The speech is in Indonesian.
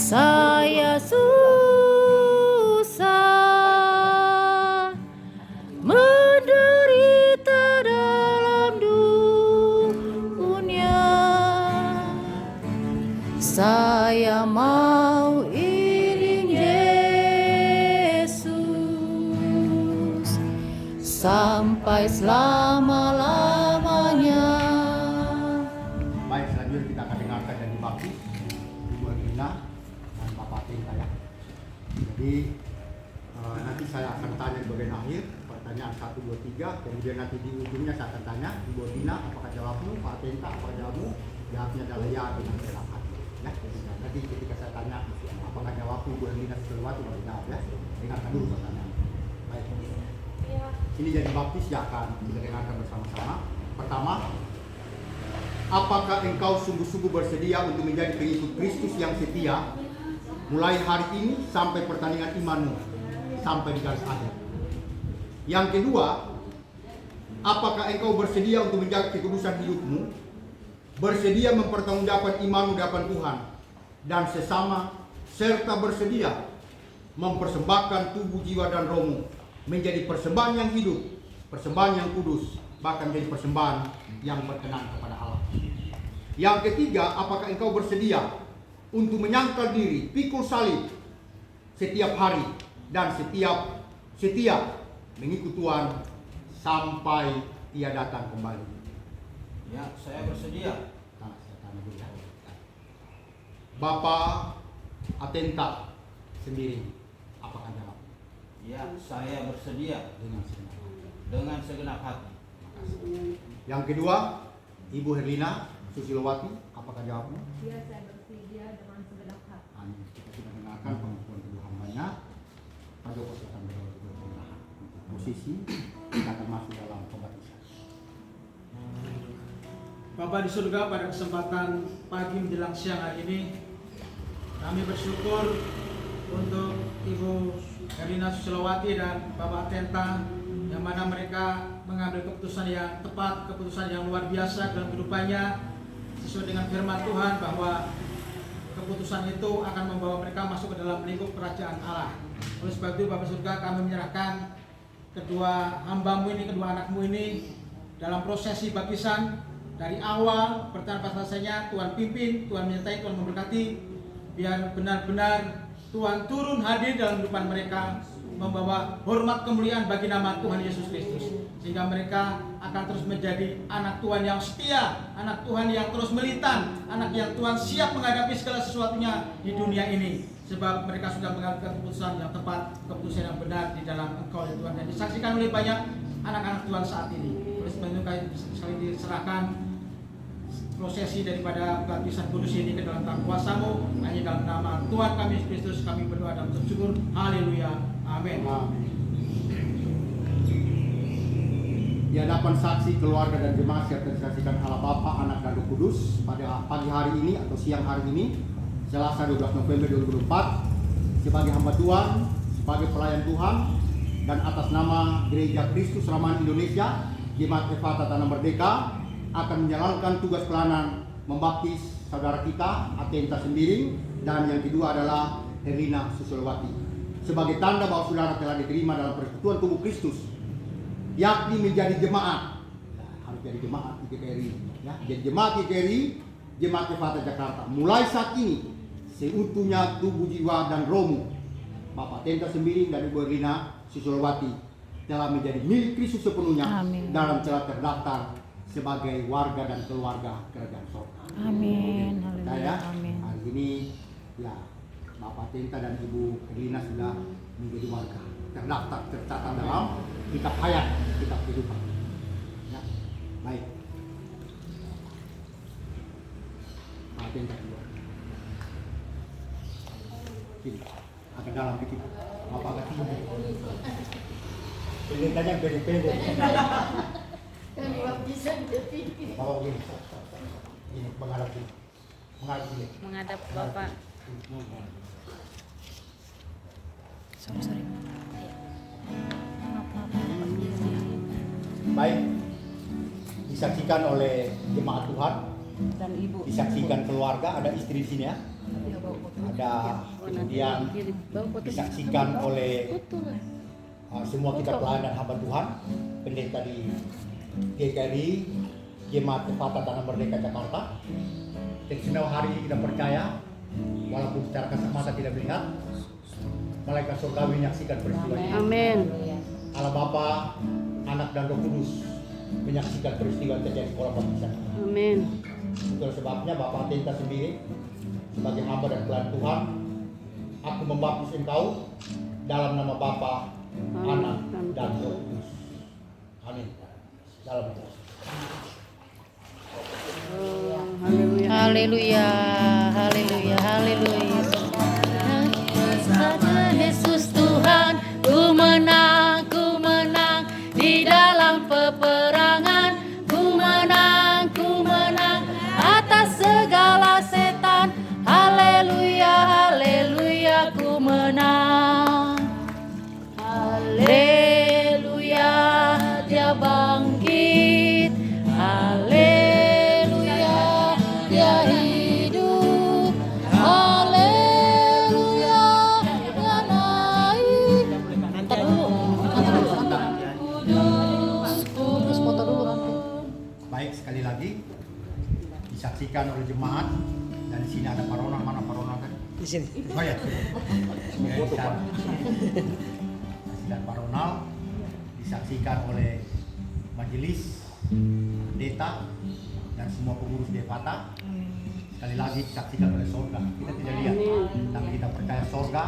Saya susah menderita dalam dunia. Saya mau iring Yesus sampai selama-lamanya. Baik, selanjutnya kita akan dengarkan dan dibaptis Ibu Herlina dan Bapak Tenta ya. Jadi nanti saya akan tanya di bagian akhir pertanyaan 1, 2, 3. Kemudian nanti di ujungnya saya akan tanya Ibu Herlina apakah jawabmu, Pak Tenta apakah jawabmu. Jawabnya adalah ya dengan dalam hati ya. Nanti ketika saya tanya apakah jawabmu Ibu Herlina sesuatu baru jawab ya. Dengarkan dulu pertanyaan. Baik. Ini jadi baptis ya akan kita dengarkan bersama-sama. Pertama, apakah engkau sungguh-sungguh bersedia untuk menjadi pengikut Kristus yang setia mulai hari ini sampai pertandingan imanmu sampai di garis akhir? Yang kedua, apakah engkau bersedia untuk menjaga kekudusan hidupmu, bersedia mempertanggungjawabkan imanmu di hadapan Tuhan dan sesama, serta bersedia mempersembahkan tubuh, jiwa, dan rohmu menjadi persembahan yang hidup, persembahan yang kudus, bahkan menjadi persembahan yang berkenan kepada Allah. Yang ketiga, apakah engkau bersedia untuk menyangkal diri, pikul salib setiap hari dan setia mengikut Tuhan sampai Ia datang kembali? Ya, saya bersedia. Nah, saya tanya dulu ya. Bapak Atenta sendiri, apakah jawab? Ya, saya bersedia Dengan segenap hati. dengan segenap hati. Yang kedua, Ibu Herlina Susilowati, apakah jawabmu? Ya, saya bersedia dengan segenap hati. Kita sudah dengarkan pengakuan kedua hambanya. Pak Joko silakan berdoa juga penyerahan. Posisi kita akan masuk dalam pembaptisan. Bapa di surga, pada kesempatan pagi menjelang siang hari ini, kami bersyukur untuk Ibu Herlina Susilowati dan Bapak Tenta, yang mana mereka mengambil keputusan yang tepat, keputusan yang luar biasa dalam kehidupannya, sesuai dengan firman Tuhan bahwa keputusan itu akan membawa mereka masuk ke dalam lingkup kerajaan Allah. Oleh sebab itu Bapak surga, kami menyerahkan kedua hambamu ini, kedua anakmu ini dalam prosesi baptisan. Dari awal pertanyaan selesainya, Tuhan pimpin, Tuhan menyertai, Tuhan memberkati, biar benar-benar Tuhan turun hadir dalam kehidupan mereka, membawa hormat kemuliaan bagi nama Tuhan Yesus Kristus, sehingga mereka akan terus menjadi anak Tuhan yang setia, anak Tuhan yang terus militan, anak yang Tuhan siap menghadapi segala sesuatunya di dunia ini, sebab mereka sudah mengambil keputusan yang tepat, keputusan yang benar di dalam Engkau ya Tuhan, dan disaksikan oleh banyak anak-anak Tuhan saat ini. Oleh sebab itu kami sekali diserahkan prosesi daripada baptisan kudus ini ke dalam tangan kuasa-Mu, hanya dalam nama Tuhan kami Yesus Kristus kami berdoa dan bersyukur. Haleluya. Amin. Di hadapan saksi, keluarga, dan jemaat serta disaksikan Allah Bapa, Anak, dan Roh Kudus, pada pagi hari ini atau siang hari ini, Selasa 12 November 2024, sebagai hamba Tuhan, sebagai pelayan Tuhan, dan atas nama Gereja Kristus Ramahan Indonesia, Jemaat Efata Tanah Merdeka, akan menjalankan tugas pelayanan membaptis saudara kita Atenta Sembiring, dan yang kedua adalah Herlina Susilowati, sebagai tanda bahwa saudara telah diterima dalam persekutuan tubuh Kristus, yakni menjadi jemaat. Harus jadi jemaat GKRI ya. Jadi jemaat GKRI, Jemaat Efata Jakarta, mulai saat ini seutuhnya tubuh, jiwa, dan rohmu. Bapak Atenta Sembiring dan Ibu Herlina Susilowati telah menjadi milik Kristus sepenuhnya. Amin. Dalam telah terdaftar sebagai warga dan keluarga kerajaan surga. Amin. Saya Haleluya. Amin. hari ini ya Bapak Tenta dan Ibu Herlina sudah menjadi warga terdaftar, tercatat dalam kitab hayat, kitab kehidupan. Ya, baik. Bapak Tenta dua. Sini, agak dalam dikit. Bapak agak tinggi. Kelihatannya pede-pede. Kami baptisan jadi. Bapak begini. Ini menghadap ini. Menghadap ini. Menghadap Bapak. Sorry. Baik, disaksikan oleh jemaat Tuhan Dan ibu. Disaksikan keluarga, ada istri di sini ya. Ada kemudian disaksikan oleh semua kita pelayan dan hamba Tuhan, pendeta di GKRI, Jemaat Tepatan Tanah Merdeka Jakarta. Dan senang hari ini kita percaya, walaupun secara kasat mata tidak melihat, malaikat surgawi menyaksikan peristiwa ini. Amin. Allah Bapa, Anak dan Roh Kudus menyaksikan peristiwa yang terjadi di kolam baptisan. Amin. Itulah sebabnya Bapak Tenta sendiri sebagai hamba dan pelayan Tuhan, aku membaptis engkau dalam nama Bapa, Anak dan Roh Kudus. Amin. Dalam nama. Haleluya, haleluya, haleluya. Saja Yesus Tuhan, ku menang di dalam peperangan. Ku menang atas segala setan. Haleluya, haleluya, ku menang. Haleluya, dia bangkit. Haleluya, dia hidup. Haleluya, dia naik. Ntar dulu. Kudus, foto dulu nanti. Baik, sekali lagi disaksikan oleh jemaat, dan di sini ada Parona. Mana Parona kan? Di sini. Oh ya, dan Paronal disaksikan oleh majelis, pendeta, dan semua pengurus Devata. Sekali lagi disaksikan oleh sorga. Kita tidak lihat, tapi kita percaya sorga